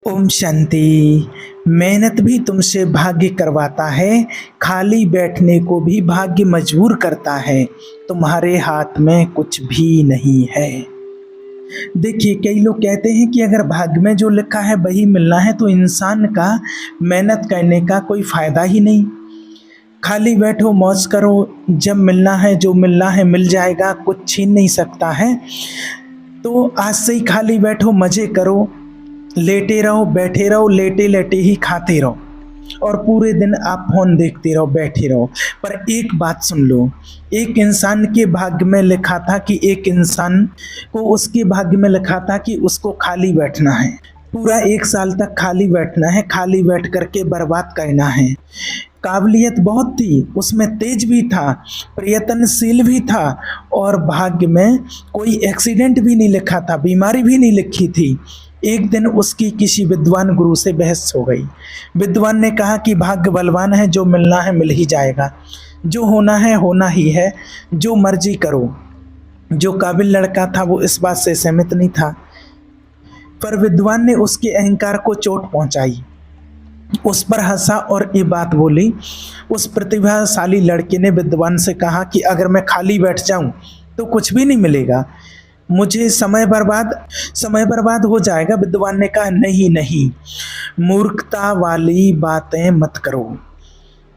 ओम शांति। मेहनत भी तुमसे भाग्य करवाता है, खाली बैठने को भी भाग्य मजबूर करता है। तुम्हारे हाथ में कुछ भी नहीं है। देखिए, कई लोग कहते हैं कि अगर भाग्य में जो लिखा है वही मिलना है तो इंसान का मेहनत करने का कोई फायदा ही नहीं। खाली बैठो, मौज करो, जब मिलना है जो मिलना है मिल जाएगा, कुछ छीन नहीं सकता है। तो आज से ही खाली बैठो, मजे करो, लेटे रहो, बैठे रहो, लेटे लेटे ही खाते रहो और पूरे दिन आप फोन देखते रहो, बैठे रहो। पर एक बात सुन लो, एक इंसान के भाग्य में लिखा था कि एक इंसान को उसके भाग्य में लिखा था कि उसको खाली बैठना है, पूरा 1 साल तक खाली बैठना है, खाली बैठ करके बर्बाद करना है। काबिलियत बहुत थी, उसमें तेज भी था, प्रयत्नशील भी था और भाग्य में कोई एक्सीडेंट भी नहीं लिखा था, बीमारी भी नहीं लिखी थी। एक दिन उसकी किसी विद्वान गुरु से बहस हो गई। विद्वान ने कहा कि भाग्य बलवान है, जो मिलना है मिल ही जाएगा, जो होना है होना ही है, जो मर्जी करो। जो काबिल लड़का था वो इस बात से सहमत नहीं था, पर विद्वान ने उसके अहंकार को चोट पहुंचाई, उस पर हंसा और ये बात बोली। उस प्रतिभाशाली लड़के ने विद्वान से कहा कि अगर मैं खाली बैठ जाऊं तो कुछ भी नहीं मिलेगा, मुझे समय बर्बाद हो जाएगा। विद्वान ने कहा नहीं नहीं, मूर्खता वाली बातें मत करो।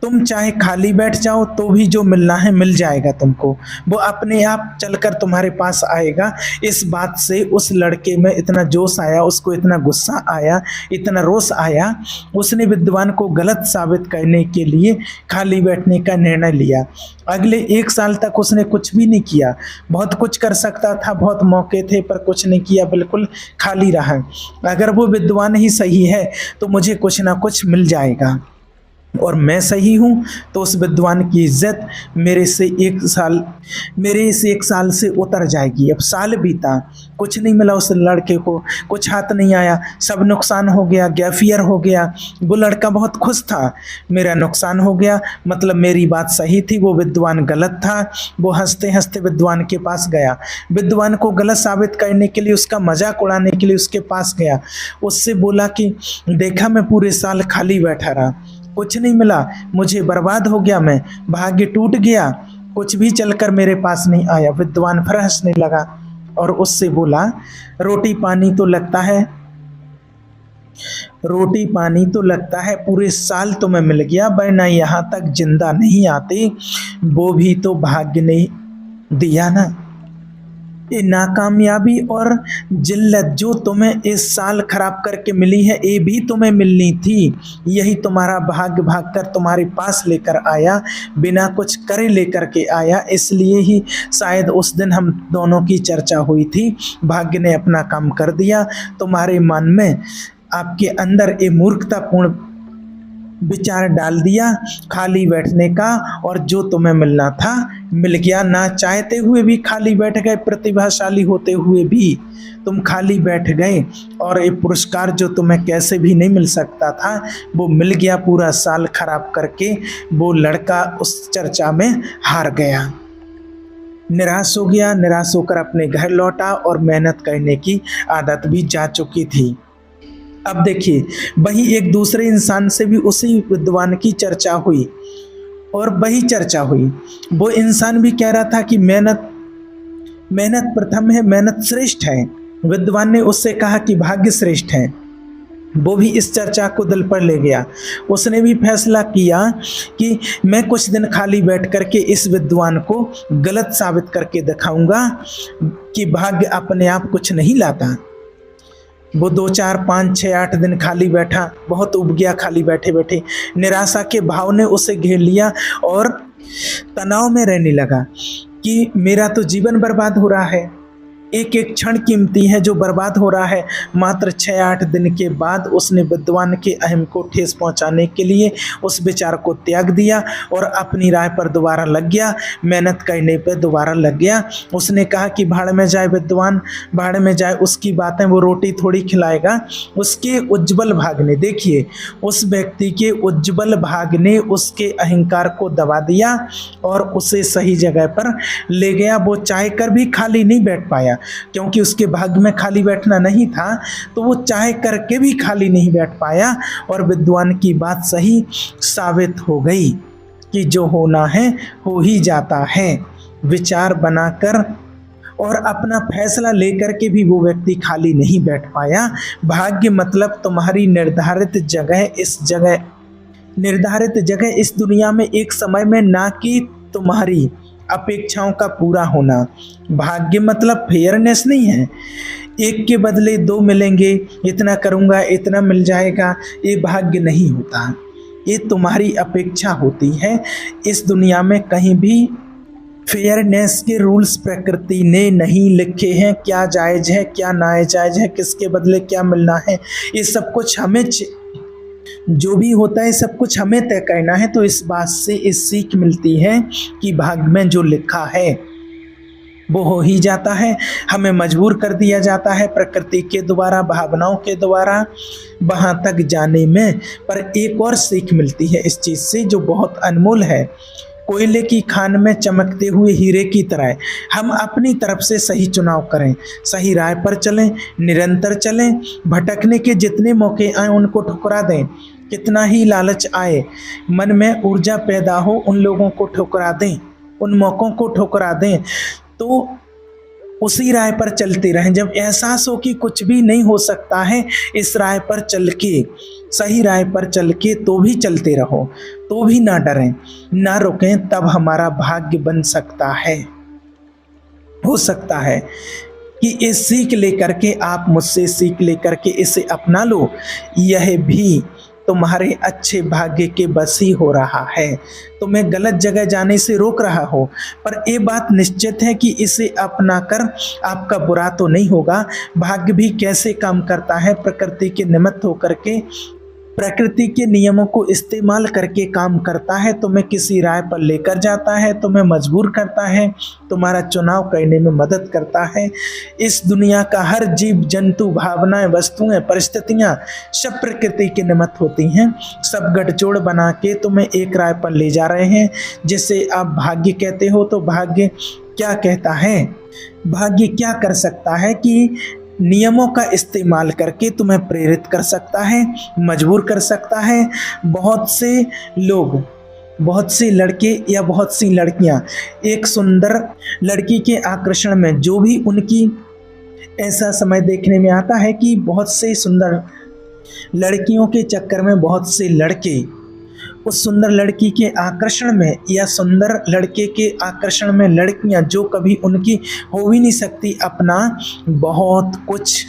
तुम चाहे खाली बैठ जाओ तो भी जो मिलना है मिल जाएगा तुमको, वो अपने आप चलकर तुम्हारे पास आएगा। इस बात से उस लड़के में इतना जोश आया, उसको इतना गुस्सा आया, इतना रोष आया, उसने विद्वान को गलत साबित करने के लिए खाली बैठने का निर्णय लिया। अगले 1 साल तक उसने कुछ भी नहीं किया। बहुत कुछ कर सकता था, बहुत मौके थे, पर कुछ नहीं किया, बिल्कुल खाली रहा। अगर वो विद्वान ही सही है तो मुझे कुछ ना कुछ मिल जाएगा और मैं सही हूँ तो उस विद्वान की इज्जत मेरे से 1 साल से उतर जाएगी। अब साल बीता, कुछ नहीं मिला उस लड़के को, कुछ हाथ नहीं आया, सब नुकसान हो गया, गैफियर हो गया। वो लड़का बहुत खुश था, मेरा नुकसान हो गया, मतलब मेरी बात सही थी, वो विद्वान गलत था। वो हंसते हंसते विद्वान के पास गया, विद्वान को गलत साबित करने के लिए, उसका मजाक उड़ाने के लिए उसके पास गया। उससे बोला कि देखा, मैं पूरे साल खाली बैठा रहा, कुछ नहीं मिला, मुझे बर्बाद हो गया, मैं भाग्य टूट गया, कुछ भी चलकर मेरे पास नहीं आया। विद्वान फिर हंसने लगा और उससे बोला, रोटी पानी तो लगता है, पूरे साल तुम्हें मिल गया, वरना यहाँ तक जिंदा नहीं आते, वो भी तो भाग्य ने दिया ना। ये नाकामयाबी और जिल्लत जो तुम्हें इस साल खराब करके मिली है, ये भी तुम्हें मिलनी थी। यही तुम्हारा भाग्य भागकर तुम्हारे पास लेकर आया, बिना कुछ करे लेकर के आया। इसलिए ही शायद उस दिन हम दोनों की चर्चा हुई थी। भाग्य ने अपना काम कर दिया, तुम्हारे मन में, आपके अंदर ये मूर्खतापूर्ण विचार डाल दिया खाली बैठने का, और जो तुम्हें मिलना था मिल गया। ना चाहते हुए भी खाली बैठ गए, प्रतिभाशाली होते हुए भी तुम खाली बैठ गए, और ये पुरस्कार जो तुम्हें कैसे भी नहीं मिल सकता था वो मिल गया। पूरा साल खराब करके वो लड़का उस चर्चा में हार गया, निराश हो गया। निराश होकर अपने घर लौटा और मेहनत करने की आदत भी जा चुकी थी। अब देखिए, वही एक दूसरे इंसान से भी उसी विद्वान की चर्चा हुई और वही चर्चा हुई। वो इंसान भी कह रहा था कि मेहनत प्रथम है, मेहनत श्रेष्ठ है। विद्वान ने उससे कहा कि भाग्य श्रेष्ठ है। वो भी इस चर्चा को दिल पर ले गया। उसने भी फैसला किया कि मैं कुछ दिन खाली बैठ करके इस विद्वान को गलत साबित करके दिखाऊंगा कि भाग्य अपने आप कुछ नहीं लाता। वो 2, 4, 5, 6, 8 दिन खाली बैठा, बहुत उब गया खाली बैठे बैठे। निराशा के भाव ने उसे घेर लिया और तनाव में रहने लगा कि मेरा तो जीवन बर्बाद हो रहा है, एक एक क्षण कीमती है जो बर्बाद हो रहा है। मात्र 6-8 दिन के बाद उसने विद्वान के अहम को ठेस पहुंचाने के लिए उस विचार को त्याग दिया और अपनी राय पर दोबारा लग गया, मेहनत करने पर दोबारा लग गया। उसने कहा कि भाड़ में जाए विद्वान, भाड़ में जाए, उसकी बातें, वो रोटी थोड़ी खिलाएगा। उसके उज्जवल भाग ने, देखिए, उस व्यक्ति के उज्जवल भाग ने उसके अहंकार को दबा दिया और उसे सही जगह पर ले गया। वो चाह कर भी खाली नहीं बैठ पाया, क्योंकि उसके भाग्य में खाली बैठना नहीं था, तो वो चाहे करके भी खाली नहीं बैठ पाया। और विद्वान की बात सही साबित हो गई कि जो होना है हो ही जाता है। विचार बनाकर और अपना फैसला लेकर के भी वो व्यक्ति खाली नहीं बैठ पाया। भाग्य मतलब तुम्हारी निर्धारित जगह इस दुनिया में एक समय में, ना कि तुम्हारी अपेक्षाओं का पूरा होना। भाग्य मतलब फेयरनेस नहीं है, एक के बदले दो मिलेंगे, इतना करूँगा इतना मिल जाएगा, ये भाग्य नहीं होता। ये तुम्हारी अपेक्षा होती है। इस दुनिया में कहीं भी फेयरनेस के रूल्स प्रकृति ने नहीं लिखे हैं। क्या जायज़ है, क्या नाजायज़ है, किसके बदले क्या मिलना है, ये सब कुछ हमें जो भी होता है सब कुछ हमें तय करना है। तो इस बात से इस सीख मिलती है कि भाग्य में जो लिखा है वो हो ही जाता है। हमें मजबूर कर दिया जाता है प्रकृति के द्वारा, भावनाओं के द्वारा वहाँ तक जाने में। पर एक और सीख मिलती है इस चीज़ से जो बहुत अनमोल है। कोयले की खान में चमकते हुए हीरे की तरह हम अपनी तरफ से सही चुनाव करें, सही राह पर चलें, निरंतर चलें। भटकने के जितने मौके आए उनको ठुकरा दें। कितना ही लालच आए, मन में ऊर्जा पैदा हो, उन लोगों को ठुकरा दें, उन मौक़ों को ठुकरा दें। तो उसी राह पर चलते रहें। जब एहसास हो कि कुछ भी नहीं हो सकता है इस राह पर चल के, सही राह पर चल के, तो भी चलते रहो, तो भी ना डरें, ना रुकें। तब हमारा भाग्य बन सकता है। हो सकता है कि इस सीख लेकर के आप मुझसे सीख लेकर के इसे अपना लो, यह भी तुम्हारे अच्छे भाग्य के बस ही हो रहा है। तुम्हें गलत जगह जाने से रोक रहा हो, पर ये बात निश्चित है कि इसे अपना कर आपका बुरा तो नहीं होगा। भाग्य भी कैसे काम करता है, प्रकृति के निमित्त होकर के, प्रकृति के नियमों को इस्तेमाल करके काम करता है। तुम्हें किसी राय पर लेकर जाता है, तुम्हें मजबूर करता है, तुम्हारा चुनाव करने में मदद करता है। इस दुनिया का हर जीव जंतु, भावनाएं, वस्तुएं, परिस्थितियां सब प्रकृति के निमित्त होती हैं। सब गठजोड़ बना के तुम्हें एक राय पर ले जा रहे हैं, जिसे आप भाग्य कहते हो। तो भाग्य क्या कहता है? भाग्य क्या कर सकता है कि नियमों का इस्तेमाल करके तुम्हें प्रेरित कर सकता है, मजबूर कर सकता है। बहुत से लोग, बहुत से लड़के या बहुत सी लड़कियां एक सुंदर लड़की के आकर्षण में, जो भी उनकी ऐसा समय देखने में आता है कि बहुत से सुंदर लड़कियों के चक्कर में बहुत से लड़के उस सुंदर लड़की के आकर्षण में, या सुंदर लड़के के आकर्षण में लड़कियां जो कभी उनकी हो भी नहीं सकती, अपना बहुत कुछ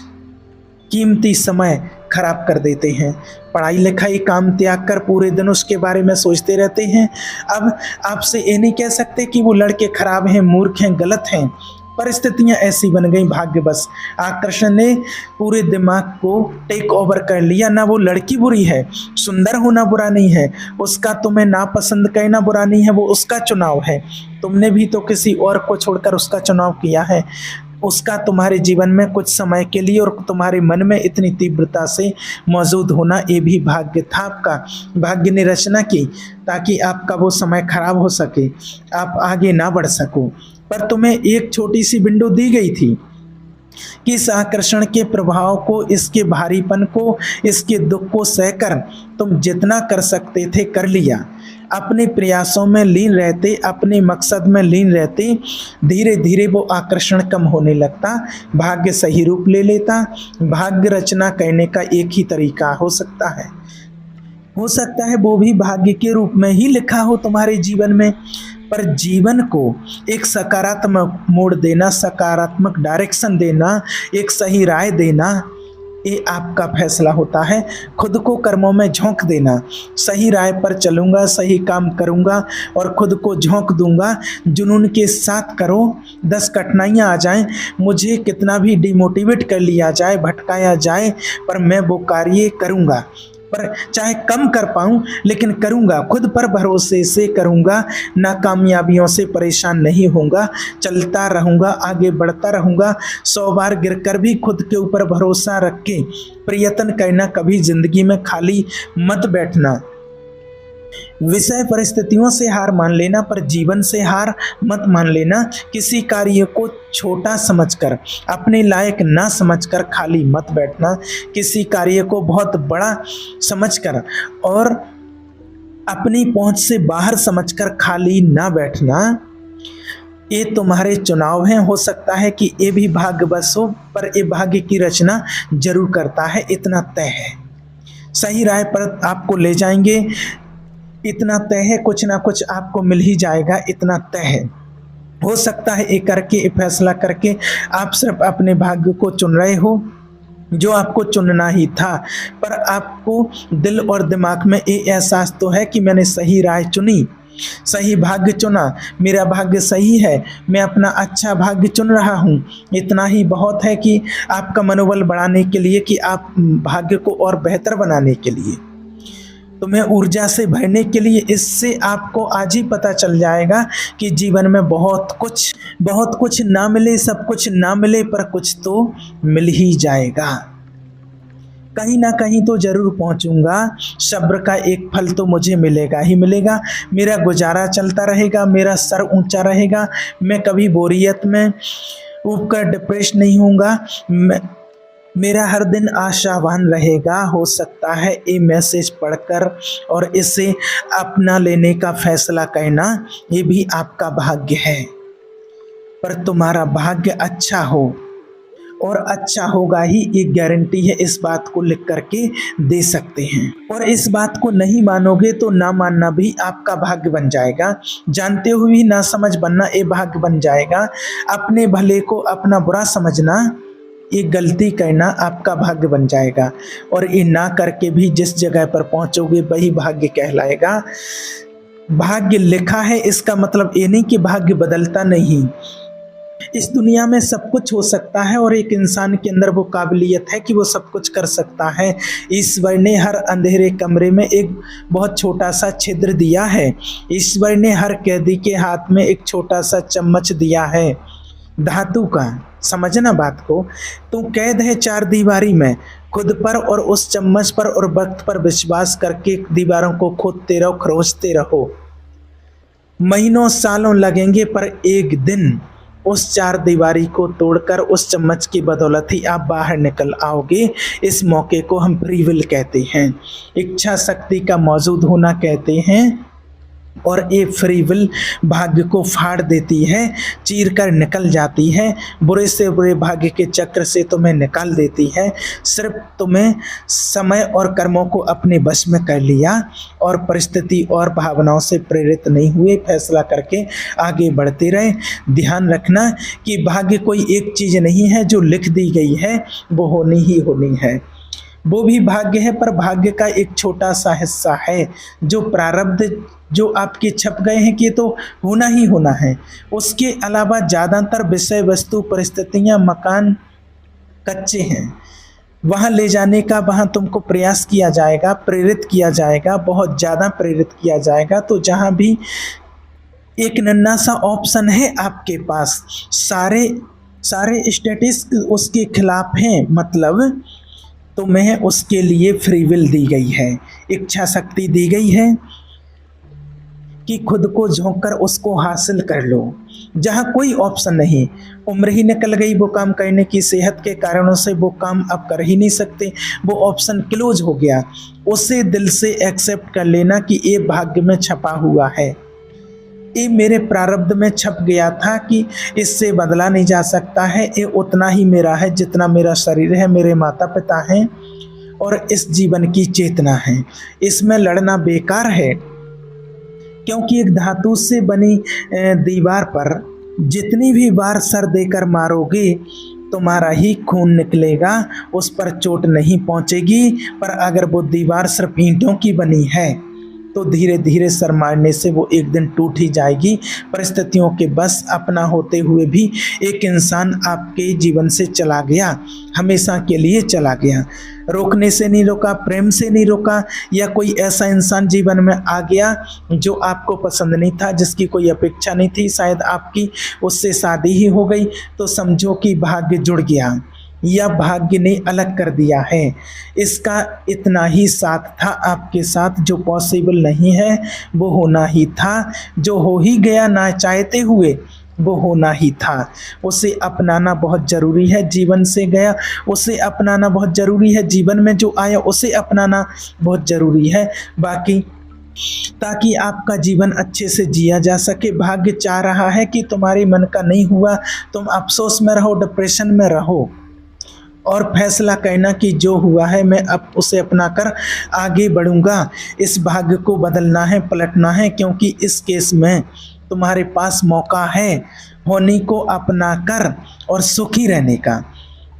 कीमती समय खराब कर देते हैं। पढ़ाई लिखाई काम त्याग कर पूरे दिन उसके बारे में सोचते रहते हैं। अब आपसे ये नहीं कह सकते कि वो लड़के खराब हैं, मूर्ख हैं, गलत हैं। परिस्थितियां ऐसी बन गई, भाग्य बस आकर्षण ने पूरे दिमाग को टेक ओवर कर लिया। ना वो लड़की बुरी है, सुंदर होना बुरा नहीं है, उसका तुम्हें नापसंद करना बुरा नहीं है, वो उसका चुनाव है। तुमने भी तो किसी और को छोड़कर उसका चुनाव किया है। उसका तुम्हारे जीवन में कुछ समय के लिए और तुम्हारे मन में इतनी तीव्रता से मौजूद होना, ये भी भाग्य था आपका। भाग्य ने रचना की ताकि आपका वो समय खराब हो सके, आप आगे ना बढ़ सको। पर तुम्हें एक छोटी सी विंडो दी गई थी कि इस आकर्षण के प्रभाव को, इसके भारीपन को, इसके दुख को सहकर तुम जितना कर सकते थे कर लिया। अपने प्रयासों में लीन रहते, अपने मकसद में लीन रहते, धीरे धीरे वो आकर्षण कम होने लगता, भाग्य सही रूप ले लेता। भाग्य रचना करने का एक ही तरीका हो सकता है वो भी भाग्य के रूप में ही लिखा हो तुम्हारे जीवन में। पर जीवन को एक सकारात्मक मोड़ देना, सकारात्मक डायरेक्शन देना, एक सही राय देना, ये आपका फैसला होता है। खुद को कर्मों में झोंक देना, सही राय पर चलूँगा, सही काम करूँगा और खुद को झोंक दूँगा, जुनून के साथ करो। 10 कठिनाइयाँ आ जाएं, मुझे कितना भी डिमोटिवेट कर लिया जाए, भटकाया जाए, पर मैं वो कार्य करूँगा। पर चाहे कम कर पाऊं लेकिन करूंगा, खुद पर भरोसे से करूंगा, नाकामयाबियों से परेशान नहीं होऊंगा, चलता रहूंगा, आगे बढ़ता रहूंगा। 100 बार गिरकर भी खुद के ऊपर भरोसा रख के प्रयत्न करना, कभी जिंदगी में खाली मत बैठना। विषय परिस्थितियों से हार मान लेना, पर जीवन से हार मत मान लेना। किसी कार्य को छोटा समझकर, अपने लायक ना समझकर खाली मत बैठना। किसी कार्य को बहुत बड़ा समझकर और अपनी पहुंच से बाहर समझकर खाली ना बैठना। ये तुम्हारे चुनाव हैं, हो सकता है कि ये भी भाग्यवश हो, पर ये भाग्य की रचना जरूर करता है, इतना तय है। सही राह पर आपको ले जाएंगे, इतना तय है। कुछ ना कुछ आपको मिल ही जाएगा, इतना तय है। हो सकता है ये करके, ये फैसला करके आप सिर्फ अपने भाग्य को चुन रहे हो, जो आपको चुनना ही था, पर आपको दिल और दिमाग में ये एहसास तो है कि मैंने सही राह चुनी, सही भाग्य चुना, मेरा भाग्य सही है, मैं अपना अच्छा भाग्य चुन रहा हूँ। इतना ही बहुत है कि आपका मनोबल बढ़ाने के लिए, कि आप भाग्य को और बेहतर बनाने के लिए, तुम्हें ऊर्जा से भरने के लिए। इससे आपको आज ही पता चल जाएगा कि जीवन में बहुत कुछ ना मिले, सब कुछ ना मिले, पर कुछ तो मिल ही जाएगा। कहीं ना कहीं तो जरूर पहुंचूंगा, सब्र का एक फल तो मुझे मिलेगा ही मिलेगा। मेरा गुजारा चलता रहेगा, मेरा सर ऊंचा रहेगा, मैं कभी बोरियत में ऊबकर डिप्रेस नहीं होऊंगा, मेरा हर दिन आशावान रहेगा। हो सकता है ये मैसेज पढ़कर और इसे अपना लेने का फैसला करना, ये भी आपका भाग्य है। पर तुम्हारा भाग्य अच्छा हो, और अच्छा होगा ही, एक गारंटी है, इस बात को लिख करके दे सकते हैं। और इस बात को नहीं मानोगे तो ना मानना भी आपका भाग्य बन जाएगा। जानते हुए भी ना समझ बनना ये भाग्य बन जाएगा। अपने भले को अपना बुरा समझना, ये गलती करना आपका भाग्य बन जाएगा। और ये ना करके भी जिस जगह पर पहुंचोगे वही भाग्य कहलाएगा। भाग्य लिखा है, इसका मतलब ये नहीं कि भाग्य बदलता नहीं। इस दुनिया में सब कुछ हो सकता है, और एक इंसान के अंदर वो काबिलियत है कि वो सब कुछ कर सकता है। ईश्वर ने हर अंधेरे कमरे में एक बहुत छोटा सा छिद्र दिया है। ईश्वर ने हर कैदी के हाथ में एक छोटा सा चम्मच दिया है धातु का। समझना बात को। तू कैद है चार दीवारी में, खुद पर और उस चम्मच पर और वक्त पर विश्वास करके दीवारों को खोदते रहो, खरोचते रहो। महीनों सालों लगेंगे, पर एक दिन उस चार दीवारी को तोड़कर उस चम्मच की बदौलत ही आप बाहर निकल आओगे। इस मौके को हम फ्री विल कहते हैं, इच्छा शक्ति का मौजूद होना कहते हैं। और ये फ्री विल भाग्य को फाड़ देती है, चीर कर निकल जाती है, बुरे से बुरे भाग्य के चक्र से तुम्हें निकाल देती है। सिर्फ तुम्हें समय और कर्मों को अपने बस में कर लिया और परिस्थिति और भावनाओं से प्रेरित नहीं हुए, फैसला करके आगे बढ़ते रहे। ध्यान रखना कि भाग्य कोई एक चीज़ नहीं है जो लिख दी गई है, वो होनी ही होनी है। वो भी भाग्य है, पर भाग्य का एक छोटा सा हिस्सा है जो प्रारब्ध जो आपके छप गए हैं कि तो होना ही होना है। उसके अलावा ज़्यादातर विषय वस्तु, परिस्थितियाँ, मकान कच्चे हैं। वहाँ ले जाने का वहाँ तुमको प्रयास किया जाएगा, प्रेरित किया जाएगा, बहुत ज़्यादा प्रेरित किया जाएगा। तो जहाँ भी एक नन्हा सा ऑप्शन है आपके पास, सारे स्टेटिस्क उसके खिलाफ हैं, मतलब तुम्हें उसके लिए फ्री विल दी गई है, इच्छा शक्ति दी गई है कि खुद को झोंक कर उसको हासिल कर लो। जहाँ कोई ऑप्शन नहीं, उम्र ही निकल गई वो काम करने की, सेहत के कारणों से वो काम अब कर ही नहीं सकते, वो ऑप्शन क्लोज हो गया। उसे दिल से एक्सेप्ट कर लेना कि ये भाग्य में छपा हुआ है, ये मेरे प्रारब्ध में छप गया था कि इससे बदला नहीं जा सकता है। ये उतना ही मेरा है जितना मेरा शरीर है, मेरे माता पिता हैं और इस जीवन की चेतना है। इसमें लड़ना बेकार है, क्योंकि एक धातु से बनी दीवार पर जितनी भी बार सर देकर मारोगे तुम्हारा ही खून निकलेगा, उस पर चोट नहीं पहुंचेगी। पर अगर वो दीवार सिर्फ ईंटों की बनी है तो धीरे धीरे सर मारने से वो एक दिन टूट ही जाएगी। परिस्थितियों के बस अपना होते हुए भी एक इंसान आपके जीवन से चला गया, हमेशा के लिए चला गया। रोकने से नहीं रोका, प्रेम से नहीं रोका, या कोई ऐसा इंसान जीवन में आ गया जो आपको पसंद नहीं था, जिसकी कोई अपेक्षा नहीं थी, शायद आपकी उससे शादी ही हो गई, तो समझो कि भाग्य जुड़ गया। या भाग्य ने अलग कर दिया है। इसका इतना ही साथ था आपके साथ, जो पॉसिबल नहीं है वो होना ही था, जो हो ही गया ना चाहते हुए वो होना ही था। उसे अपनाना बहुत ज़रूरी है, जीवन से गया उसे अपनाना बहुत ज़रूरी है, जीवन में जो आया उसे अपनाना बहुत ज़रूरी है। बाकी ताकि आपका जीवन अच्छे से जिया जा सके। भाग्य चाह रहा है कि तुम्हारे मन का नहीं हुआ, तुम अफसोस में रहो, डिप्रेशन में रहो, और फैसला करना कि जो हुआ है मैं अब उसे अपना कर आगे बढ़ूंगा। इस भाग्य को बदलना है, पलटना है, क्योंकि इस केस में तुम्हारे पास मौका है होने को अपना कर और सुखी रहने का।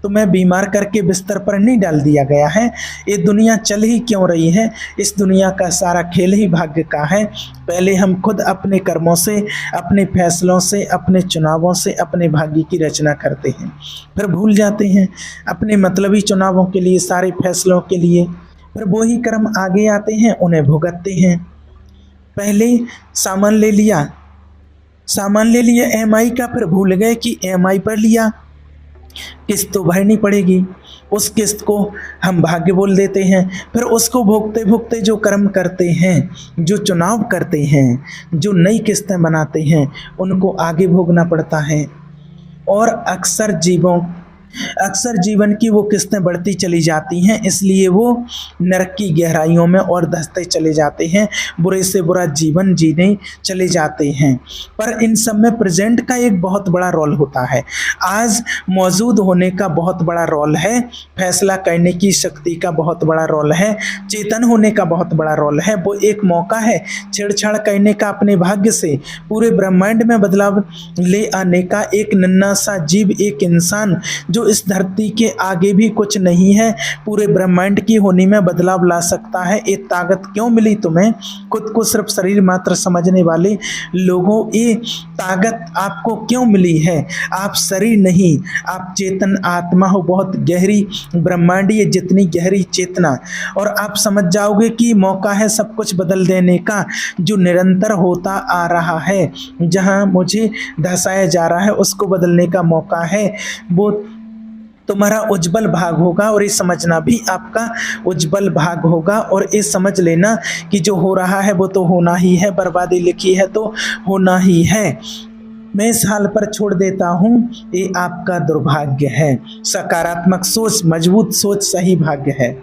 तुम्हें बीमार करके बिस्तर पर नहीं डाल दिया गया है। ये दुनिया चल ही क्यों रही है? इस दुनिया का सारा खेल ही भाग्य का है। पहले हम खुद अपने कर्मों से, अपने फैसलों से, अपने चुनावों से अपने भाग्य की रचना करते हैं, फिर भूल जाते हैं अपने मतलबी चुनावों के लिए, सारे फैसलों के लिए, फिर वही कर्म आगे आते हैं, उन्हें भुगतते हैं। पहले सामान ले लिया EMI का, फिर भूल गए कि EMI पर लिया, किस्त तो भरनी पड़ेगी। उस किस्त को हम भाग्य बोल देते हैं। फिर उसको भोगते भोगते जो कर्म करते हैं, जो चुनाव करते हैं, जो नई किस्तें बनाते हैं, उनको आगे भोगना पड़ता है। और अक्सर जीवन की वो किस्तें बढ़ती चली जाती हैं, इसलिए वो नरक की गहराइयों में और धंसते चले जाते हैं, बुरे से बुरा जीवन जीने चले जाते हैं। पर इन सब में प्रेजेंट का एक बहुत बड़ा रोल होता है, आज मौजूद होने का बहुत बड़ा रोल है, फैसला करने की शक्ति का बहुत बड़ा रोल है, चेतन होने का बहुत बड़ा रोल है। वो एक मौका है छेड़छाड़ करने का अपने भाग्य से, पूरे ब्रह्मांड में बदलाव ले आने का। एक नन्हा सा जीव, एक इंसान जो इस धरती के आगे भी कुछ नहीं है, पूरे ब्रह्मांड की होनी में बदलाव ला सकता है। ये ताकत क्यों मिली तुम्हें? खुद को सिर्फ शरीर मात्र समझने वाले लोगों, ये ताकत आपको क्यों मिली है? आप शरीर नहीं, आप चेतन आत्मा हो, बहुत गहरी ब्रह्मांडीय, जितनी गहरी चेतना। और आप समझ जाओगे कि मौका है सब कुछ बदल देने का, जो निरंतर होता आ रहा है, जहां मुझे धसाया जा रहा है उसको बदलने का मौका है। वो तुम्हारा उज्जवल भाग होगा, और ये समझना भी आपका उज्जवल भाग होगा। और ये समझ लेना कि जो हो रहा है वो तो होना ही है, बर्बादी लिखी है तो होना ही है। मैं इस हाल पर छोड़ देता हूँ, ये आपका दुर्भाग्य है। सकारात्मक सोच, मजबूत सोच सही भाग्य है।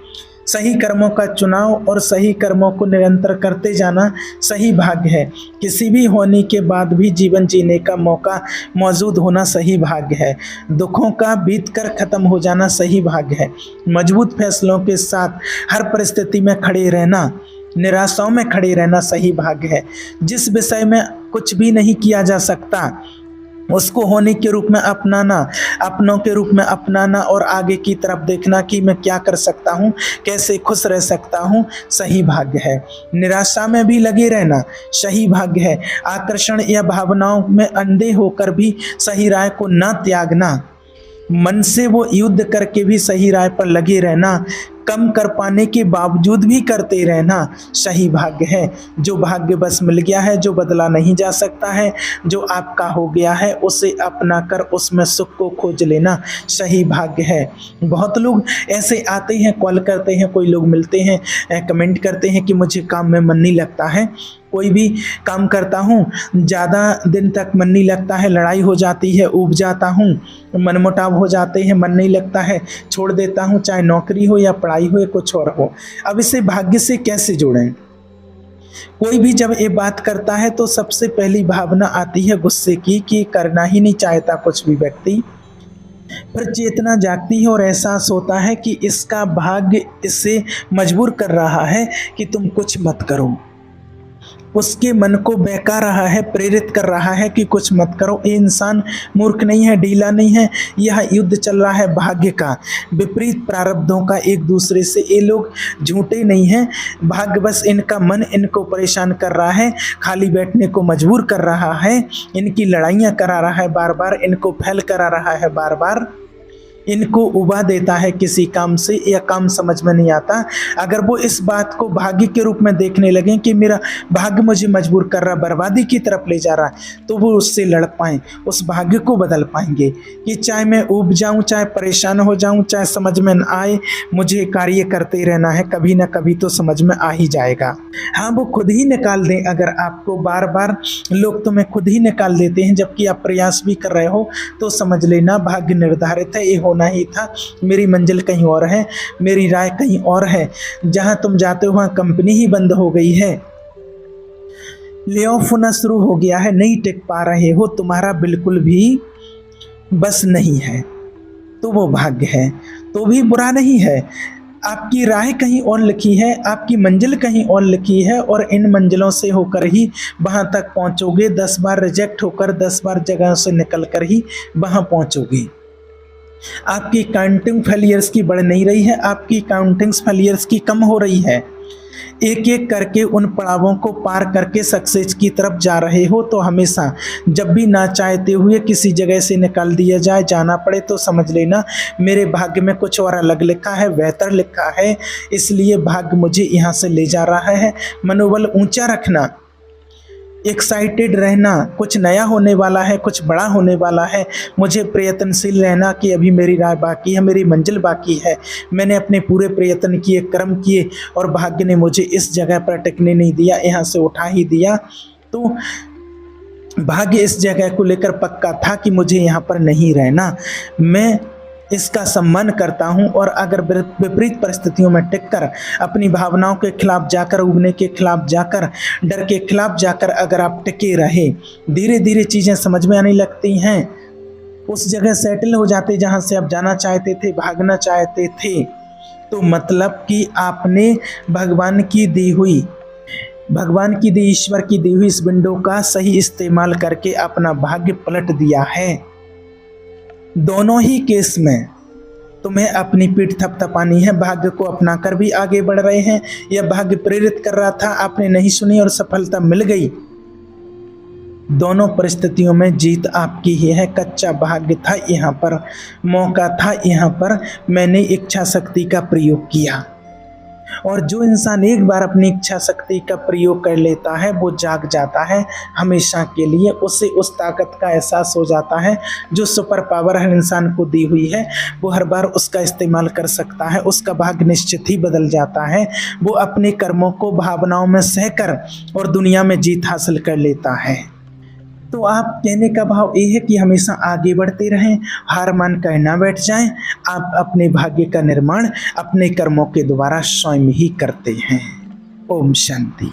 सही कर्मों का चुनाव और सही कर्मों को निरंतर करते जाना सही भाग्य है। किसी भी होने के बाद भी जीवन जीने का मौका मौजूद होना सही भाग्य है। दुखों का बीतकर खत्म हो जाना सही भाग्य है। मजबूत फैसलों के साथ हर परिस्थिति में खड़े रहना, निराशाओं में खड़े रहना सही भाग्य है। जिस विषय में कुछ भी नहीं किया जा सकता उसको होने के रूप में अपनाना, अपनों के रूप में अपनाना, और आगे की तरफ देखना कि मैं क्या कर सकता हूँ, कैसे खुश रह सकता हूँ, सही भाग्य है। निराशा में भी लगे रहना सही भाग्य है। आकर्षण या भावनाओं में अंधे होकर भी सही राह को न त्यागना, मन से वो युद्ध करके भी सही राह पर लगे रहना, कम कर पाने के बावजूद भी करते रहना सही भाग्य है। जो भाग्य बस मिल गया है, जो बदला नहीं जा सकता है, जो आपका हो गया है, उसे अपना कर उसमें सुख को खोज लेना सही भाग्य है। बहुत लोग ऐसे आते हैं, कॉल करते हैं, कोई लोग मिलते हैं, कमेंट करते हैं कि मुझे काम में मन नहीं लगता है, कोई भी काम करता हूँ ज़्यादा दिन तक मन नहीं लगता है, लड़ाई हो जाती है, ऊब जाता हूँ, मनमुटाव हो जाते हैं, मन नहीं लगता है, छोड़ देता हूँ, चाहे नौकरी हो या पढ़ाई हो या कुछ और हो। अब इसे भाग्य से कैसे जोड़ें? कोई भी जब ये बात करता है तो सबसे पहली भावना आती है गुस्से की, कि करना ही नहीं चाहता कुछ भी व्यक्ति। फिर चेतना जागती है और एहसास होता है कि इसका भाग्य इसे मजबूर कर रहा है कि तुम कुछ मत करो। उसके मन को बहका रहा है, प्रेरित कर रहा है कि कुछ मत करो। ये इंसान मूर्ख नहीं है, ढीला नहीं है, यह युद्ध चल रहा है भाग्य का, विपरीत प्रारब्धों का एक दूसरे से। ये लोग झूठे नहीं हैं, भाग्य बस इनका मन इनको परेशान कर रहा है, खाली बैठने को मजबूर कर रहा है, इनकी लड़ाइयाँ करा रहा है बार बार, इनको फैल करा रहा है बार बार। इनको उबा देता है किसी काम से या काम समझ में नहीं आता। अगर वो इस बात को भाग्य के रूप में देखने लगे कि मेरा भाग्य मुझे मजबूर कर रहा, बर्बादी की तरफ ले जा रहा है, तो वो उससे लड़ पाएँ, उस भाग्य को बदल पाएंगे कि चाहे मैं उब जाऊं, चाहे परेशान हो जाऊं, चाहे समझ में न आए, मुझे कार्य करते ही रहना है, कभी ना कभी तो समझ में आ ही जाएगा। हाँ, वो खुद ही निकाल दें। अगर आपको बार बार लोग तुम्हें खुद ही निकाल देते हैं जबकि आप प्रयास भी कर रहे हो, तो समझ लेना भाग्य निर्धारित है, ये होना ही था। मेरी मंजिल कहीं और है, मेरी राय कहीं और है। जहां तुम जाते हो वहां कंपनी ही बंद हो गई है, ले ऑफ होना शुरू हो गया है, नहीं टिक पा रहे हो, तुम्हारा बिल्कुल भी बस नहीं है, तो वो भाग्य है, तो भी बुरा नहीं है। आपकी राह कहीं और लिखी है, आपकी मंजिल कहीं और लिखी है, और इन मंजिलों से होकर ही वहाँ तक पहुँचोगे। 10 बार रिजेक्ट होकर 10 बार जगह से निकल कर ही वहाँ पहुँचोगे। आपकी काउंटिंग फेलियर्स की बढ़ नहीं रही है, आपकी काउंटिंग फेलियर्स की कम हो रही है। एक एक करके उन पड़ावों को पार करके सक्सेस की तरफ जा रहे हो। तो हमेशा जब भी ना चाहते हुए किसी जगह से निकाल दिया जाए, जाना पड़े, तो समझ लेना मेरे भाग्य में कुछ और अलग लिखा है, बेहतर लिखा है, इसलिए भाग्य मुझे यहाँ से ले जा रहा है। मनोबल ऊंचा रखना, एक्साइटेड रहना, कुछ नया होने वाला है, कुछ बड़ा होने वाला है। मुझे प्रयत्नशील रहना कि अभी मेरी राह बाकी है, मेरी मंजिल बाकी है। मैंने अपने पूरे प्रयत्न किए, कर्म किए, और भाग्य ने मुझे इस जगह पर टिकने नहीं दिया, यहाँ से उठा ही दिया। तो भाग्य इस जगह को लेकर पक्का था कि मुझे यहाँ पर नहीं रहना। मैं इसका सम्मान करता हूं, और अगर विपरीत परिस्थितियों में टिककर अपनी भावनाओं के खिलाफ जाकर, उगने के खिलाफ जाकर, डर के खिलाफ जाकर अगर आप टिके रहे, धीरे धीरे चीज़ें समझ में आने लगती हैं। उस जगह सेटल हो जाते जहां से आप जाना चाहते थे, भागना चाहते थे। तो मतलब कि आपने भगवान की दी हुई, ईश्वर की दी हुई इस विंडो का सही इस्तेमाल करके अपना भाग्य पलट दिया है। दोनों ही केस में तुम्हें अपनी पीठ थपथपानी है। भाग्य को अपना कर भी आगे बढ़ रहे हैं, या भाग्य प्रेरित कर रहा था, आपने नहीं सुनी और सफलता मिल गई। दोनों परिस्थितियों में जीत आपकी ही है। कच्चा भाग्य था यहाँ पर, मौका था यहाँ पर, मैंने इच्छा शक्ति का प्रयोग किया। और जो इंसान एक बार अपनी इच्छा शक्ति का प्रयोग कर लेता है, वो जाग जाता है हमेशा के लिए। उसे उस ताकत का एहसास हो जाता है जो सुपर पावर हर इंसान को दी हुई है, वो हर बार उसका इस्तेमाल कर सकता है। उसका भाग्य निश्चित ही बदल जाता है। वो अपने कर्मों को भावनाओं में सहकर और दुनिया में जीत हासिल कर लेता है। तो आप कहने का भाव ये है कि हमेशा आगे बढ़ते रहें, हार मान कर ना बैठ जाएं। आप अपने भाग्य का निर्माण अपने कर्मों के द्वारा स्वयं ही करते हैं। ओम शांति।